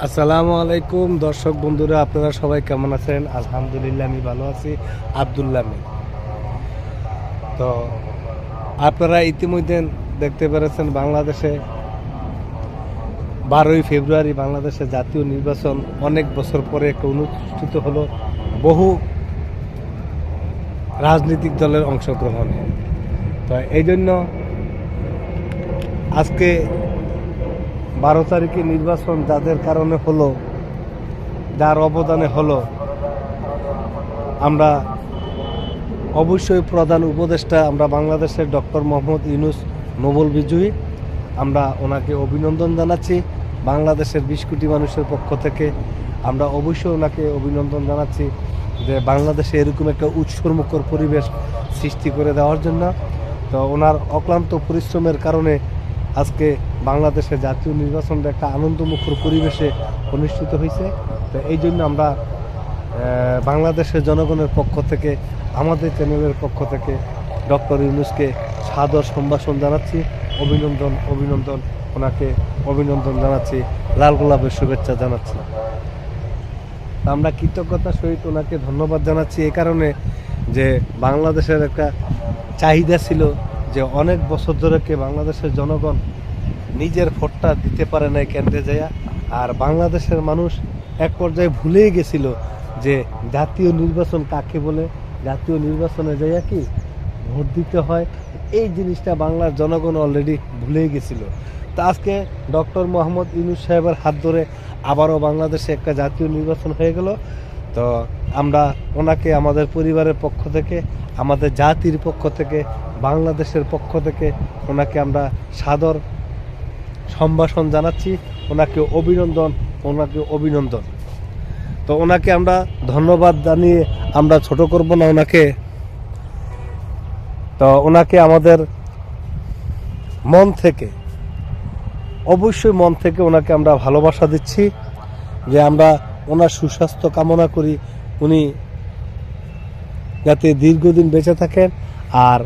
আসসালামু আলাইকুম দর্শক বন্ধুরা, আপনারা সবাই কেমন আছেন? আলহামদুলিল্লাহ আমি ভালো আছি। আব্দুল্লাহ আমিন। তো আপনারা ইতিমধ্যে দেখতে পেরেছেন বাংলাদেশে 12ই ফেব্রুয়ারি বাংলাদেশে জাতীয় নির্বাচন অনেক বছর পরে একটা অনুষ্ঠিত হলো বহু রাজনৈতিক দলের অংশগ্রহণে। তো এই জন্য আজকে 12 তারিখে নির্বাচন যাদের কারণে হলো, যার অবদানে হলো, আমরা অবশ্যই প্রধান উপদেষ্টা আমরা বাংলাদেশের ডক্টর মোহাম্মদ ইউনূস নোবেল বিজয়ী, আমরা ওনাকে অভিনন্দন জানাচ্ছি। বাংলাদেশের 20 কোটি মানুষের পক্ষ থেকে আমরা অবশ্যই ওনাকে অভিনন্দন জানাচ্ছি যে বাংলাদেশে এরকম একটা উৎসর্মুখর পরিবেশ সৃষ্টি করে দেওয়ার জন্য। তো ওনার অক্লান্ত পরিশ্রমের কারণে আজকে বাংলাদেশে জাতীয় নির্বাচনটা একটা আনন্দমুখর পরিবেশে অনুষ্ঠিত হয়েছে। তো এই জন্য আমরা বাংলাদেশের জনগণের পক্ষ থেকে, আমাদের চ্যানেলের পক্ষ থেকে ডক্টর ইউনূসকে সাদর সম্ভাষণ জানাচ্ছি, অভিনন্দন ওনাকে অভিনন্দন জানাচ্ছি, লাল গোলাপের শুভেচ্ছা জানাচ্ছি। আমরা কৃতজ্ঞতার সহিত ওনাকে ধন্যবাদ জানাচ্ছি এই কারণে যে বাংলাদেশের একটা চাহিদা ছিল যে অনেক বছর ধরে বাংলাদেশের জনগণ নিজের ভোটটা দিতে পারে নাই কেন্দ্রে যাইয়া, আর বাংলাদেশের মানুষ এক পর্যায়ে ভুলেই গেছিল যে জাতীয় নির্বাচন কাকে বলে, জাতীয় নির্বাচনে যাইয়া কি ভোট দিতে হয়। এই জিনিসটা বাংলার জনগণ অলরেডি ভুলেই গেছিল। তো আজকে ডক্টর মোহাম্মদ ইউনূস সাহেবের হাত ধরে আবারও বাংলাদেশে একটা জাতীয় নির্বাচন হয়ে গেল। তো আমরা ওনাকে আমাদের পরিবারের পক্ষ থেকে, আমাদের জাতির পক্ষ থেকে, বাংলাদেশের পক্ষ থেকে ওনাকে আমরা সাদর সম্ভাষণ জানাচ্ছি, ওনাকে অভিনন্দন। তো ওনাকে আমরা ধন্যবাদ জানিয়ে আমরা ছোট করব না ওনাকে। তো ওনাকে আমাদের মন থেকে, অবশ্যই মন থেকে ওনাকে আমরা ভালোবাসা দিচ্ছি যে আমরা ওনার সুস্বাস্থ্য কামনা করি, উনি যাতে দীর্ঘদিন বেঁচে থাকেন, আর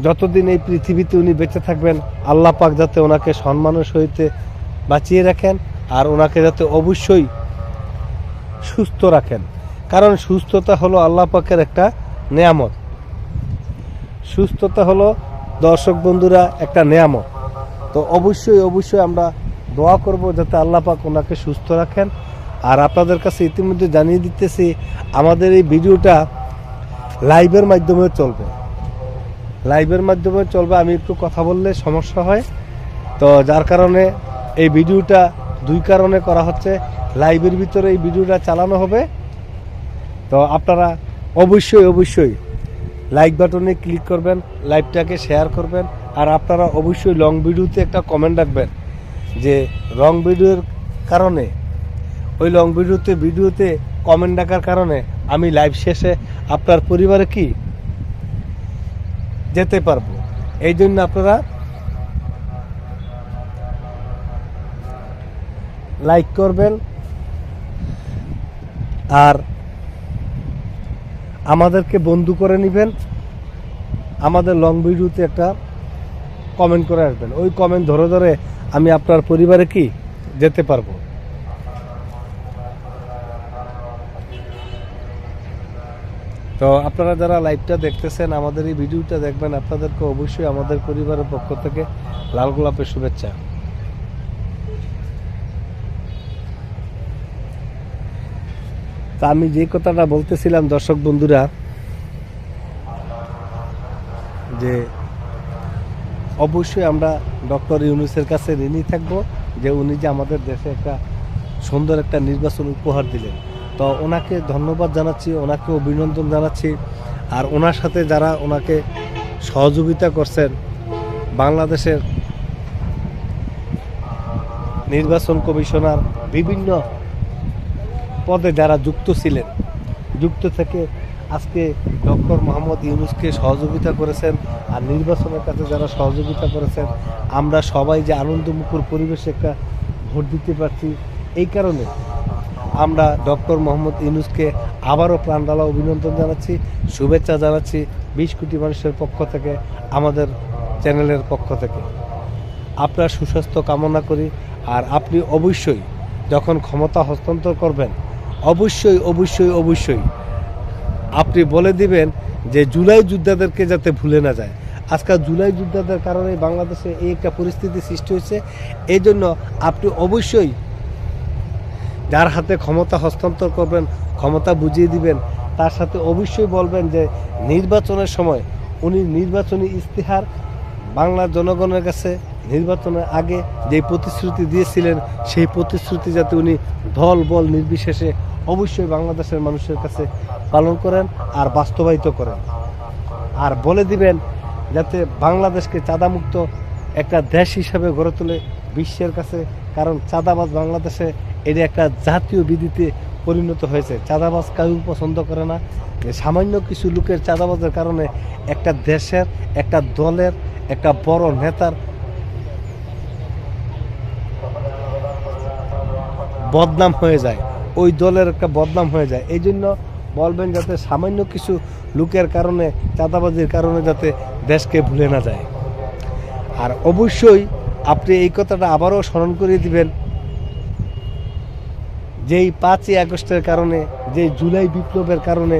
যতদিন এই পৃথিবীতে উনি বেঁচে থাকবেন আল্লাহ পাক যাতে ওনাকে সম্মানের সহিত বাঁচিয়ে রাখেন, আর ওনাকে যাতে অবশ্যই সুস্থ রাখেন। কারণ সুস্থতা হলো আল্লাহ পাকের একটা নেয়ামত। সুস্থতা হলো দর্শক বন্ধুরা একটা নেয়ামত। তো অবশ্যই আমরা দোয়া করব যাতে আল্লাহ পাক ওনাকে সুস্থ রাখেন। আর আপনাদের কাছে ইতিমধ্যে জানিয়ে দিতেছি আমাদের এই ভিডিওটা লাইভের মাধ্যমে চলবে। আমি একটু কথা বললে সমস্যা হয়, তো যার কারণে এই ভিডিওটা 2 কারণে করা হচ্ছে। লাইভের ভিতরে এই ভিডিওটা চালানো হবে। তো আপনারা অবশ্যই লাইক বাটনে ক্লিক করবেন, লাইভটাকে শেয়ার করবেন, আর আপনারা অবশ্যই লং ভিডিওতে একটা কমেন্ট রাখবেন যে লং ভিডিওর কারণে, ওই লং ভিডিওতে কমেন্ট রাখার কারণে আমি লাইভ শেষে আপনার পরিবারে কি যেতে পারবো। এই জন্য আপনারা লাইক করবেন, আর আমাদেরকে বন্ধু করে নেবেন। আমাদের লং ভিডিওতে একটা কমেন্ট করে আসবেন, ওই কমেন্ট ধরে আমি আপনার পরিবারে কি যেতে পারবো। তো আপনারা যারা লাইভটা দেখতেছেন, আমাদের এই ভিডিওটা দেখবেন, আপনাদেরকে অবশ্যই আমাদের পরিবারের পক্ষ থেকে লাল গোলাপের শুভেচ্ছা। তা আমি যে কথাটা বলতেছিলাম দর্শক বন্ধুরা, যে অবশ্যই আমরা ডক্টর ইউনূসের কাছে ঋণী থাকব যে উনি যে আমাদের দেশে একটা সুন্দর একটা নির্বাচন উপহার দিলেন। তো ওনাকে ধন্যবাদ জানাচ্ছি, ওনাকে অভিনন্দন জানাচ্ছি। আর ওনার সাথে যারা ওনাকে সহযোগিতা করছেন, বাংলাদেশের নির্বাচন কমিশনার বিভিন্ন পদে যারা যুক্ত থেকে আজকে ডক্টর মোহাম্মদ ইউনূসকে সহযোগিতা করেছেন, আর নির্বাচনের কাছে যারা সহযোগিতা করেছেন, আমরা সবাই যে আনন্দমুখর পরিবেশে একটা ভোট দিতে পারছি, এই কারণে আমরা ডক্টর মোহাম্মদ ইউনূসকে আবারও প্রাণঢালা অভিনন্দন জানাচ্ছি, শুভেচ্ছা জানাচ্ছি 20 কোটি মানুষের পক্ষ থেকে, আমাদের চ্যানেলের পক্ষ থেকে। আপনার সুস্বাস্থ্য কামনা করি। আর আপনি অবশ্যই যখন ক্ষমতা হস্তান্তর করবেন অবশ্যই অবশ্যই অবশ্যই আপনি বলে দিবেন যে জুলাই যোদ্ধাদেরকে যাতে ভুলে না যায়। আজকাল জুলাই যোদ্ধাদের কারণে বাংলাদেশে এই একটা পরিস্থিতি সৃষ্টি হয়েছে। এই জন্য আপনি অবশ্যই যার হাতে ক্ষমতা হস্তান্তর করবেন, ক্ষমতা বুঝিয়ে দিবেন, তার সাথে অবশ্যই বলবেন যে নির্বাচনের সময় উনি নির্বাচনী ইস্তেহার বাংলার জনগণের কাছে নির্বাচনের আগে যে প্রতিশ্রুতি দিয়েছিলেন সেই প্রতিশ্রুতি যাতে উনি দল বল নির্বিশেষে অবশ্যই বাংলাদেশের মানুষের কাছে পালন করেন আর বাস্তবায়িত করেন। আর বলে দিবেন যাতে বাংলাদেশকে চাঁদামুক্ত একটা দেশ হিসাবে গড়ে তোলে বিশ্বের কাছে। কারণ চাঁদাবাজ বাংলাদেশে এটা একটা জাতীয় বিধিতে পরিণত হয়েছে। চাঁদাবাজ কেউ পছন্দ করে না। সামান্য কিছু লোকের চাঁদাবাজের কারণে একটা দেশের, একটা দলের, একটা বড় নেতার বদনাম হয়ে যায়, ওই দলের একটা বদনাম হয়ে যায়। এই জন্য বলবেন যাতে সামান্য কিছু লোকের কারণে, চাঁদাবাজির কারণে যাতে দেশকে ভুলে না যায়। আর অবশ্যই আপনি এই কথাটা আবারও স্মরণ করিয়ে দিবেন যেই 5ই আগস্টের কারণে, যেই জুলাই বিপ্লবের কারণে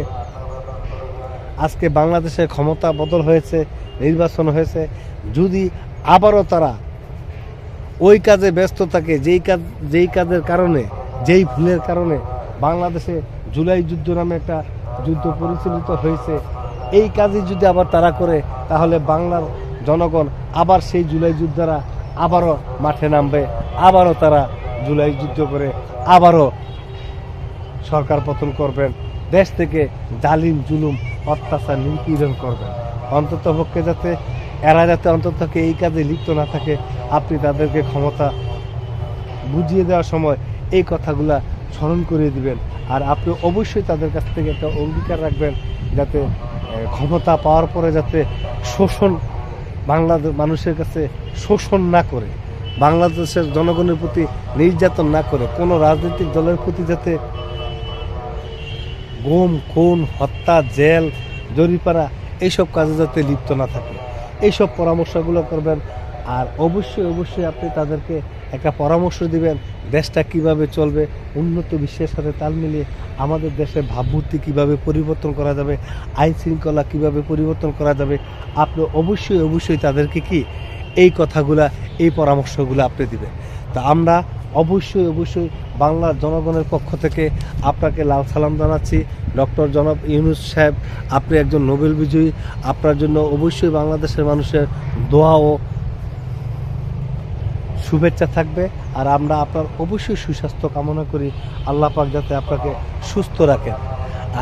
আজকে বাংলাদেশের ক্ষমতা বদল হয়েছে, নির্বাচন হয়েছে। যদি আবারও তারা ওই কাজে ব্যস্ত থাকে যেই কাজের কারণে, যেই ভুলের কারণে বাংলাদেশে জুলাই যুদ্ধ নামে একটা যুদ্ধ পরিচালিত হয়েছে, এই কাজই যদি আবার তারা করে তাহলে বাংলার জনগণ আবার সেই জুলাই যোদ্ধারা আবারও মাঠে নামবে, আবারও তারা জুলাই যুদ্ধ করে আবারও সরকার পতন করবেন, দেশ থেকে জালিম জুলুম অত্যাচার নিপীড়ন করবেন। অন্ততপক্ষে যাতে এরা যাতে অন্ততপক্ষে এই কাজে লিপ্ত না থাকে, আপনি তাদেরকে ক্ষমতা বুঝিয়ে দেওয়ার সময় এই কথাগুলা স্মরণ করিয়ে দিবেন। আর আপনি অবশ্যই তাদের কাছ থেকে একটা অঙ্গীকার রাখবেন যাতে ক্ষমতা পাওয়ার পরে যাতে শোষণ বাংলাদেশ মানুষের কাছে শোষণ না করে, বাংলাদেশের জনগণের প্রতি নির্যাতন না করে, কোনো রাজনৈতিক দলের প্রতি যাতে গুম খুন হত্যা জেল জরিপানা এইসব কাজে যাতে লিপ্ত না থাকে, এইসব পরামর্শগুলো করবেন। আর অবশ্যই অবশ্যই আপনি তাদেরকে একটা পরামর্শ দিবেন দেশটা কিভাবে চলবে, উন্নত বিশ্বের সাথে তাল মিলিয়ে আমাদের দেশের ভাবমূর্তি কিভাবে পরিবর্তন করা যাবে, আইন শৃঙ্খলা কীভাবে পরিবর্তন করা যাবে। আপনি অবশ্যই অবশ্যই তাদেরকে কি এই কথাগুলা, এই পরামর্শগুলো আপনি দিবেন। তা আমরা অবশ্যই অবশ্যই বাংলার জনগণের পক্ষ থেকে আপনাকে লাল সালাম জানাচ্ছি। ডক্টর জনাব ইউনূস সাহেব, আপনি একজন নোবেল বিজয়ী। আপনার জন্য অবশ্যই বাংলাদেশের মানুষের দোয়া ও শুভেচ্ছা থাকবে। আর আমরা আপনার অবশ্যই সুস্বাস্থ্য কামনা করি। আল্লাহ পাক যাতে আপনাকে সুস্থ রাখেন,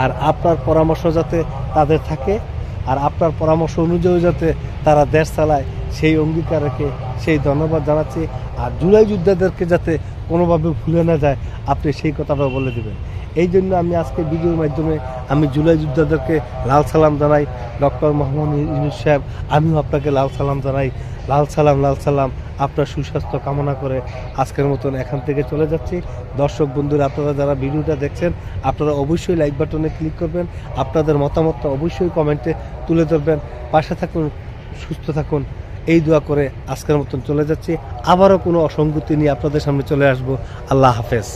আর আপনার পরামর্শ যাতে তাদের থাকে, আর আপনার পরামর্শ অনুযায়ী যাতে তারা দেশ চালায় সেই অঙ্গীকার রেখে সেই ধন্যবাদ জানাচ্ছি। আর জুলাই যোদ্ধাদেরকে যাতে কোনোভাবে ভুলে না যায় আপনি সেই কথাটাও বলে দেবেন। এই জন্য আমি আজকে ভিডিওর মাধ্যমে আমি জুলাই যোদ্ধাদেরকে লাল সালাম জানাই। ডক্টর মোহাম্মদ ইউনূস সাহেব, আমিও আপনাকে লাল সালাম জানাই। লাল সালাম, লাল সালাম। আপনার সুস্বাস্থ্য কামনা করে আজকের মতন এখান থেকে চলে যাচ্ছি। দর্শক বন্ধুরা, আপনারা যারা ভিডিওটা দেখছেন আপনারা অবশ্যই লাইক বাটনে ক্লিক করবেন, আপনাদের মতামতটা অবশ্যই কমেন্টে তুলে ধরবেন। পাশে থাকুন, সুস্থ থাকুন, এই দোয়া করে আজকের মতন চলে যাচ্ছি। আবারও কোনো অসঙ্গতি নিয়ে আপনাদের সামনে চলে আসবো। আল্লাহ হাফেজ।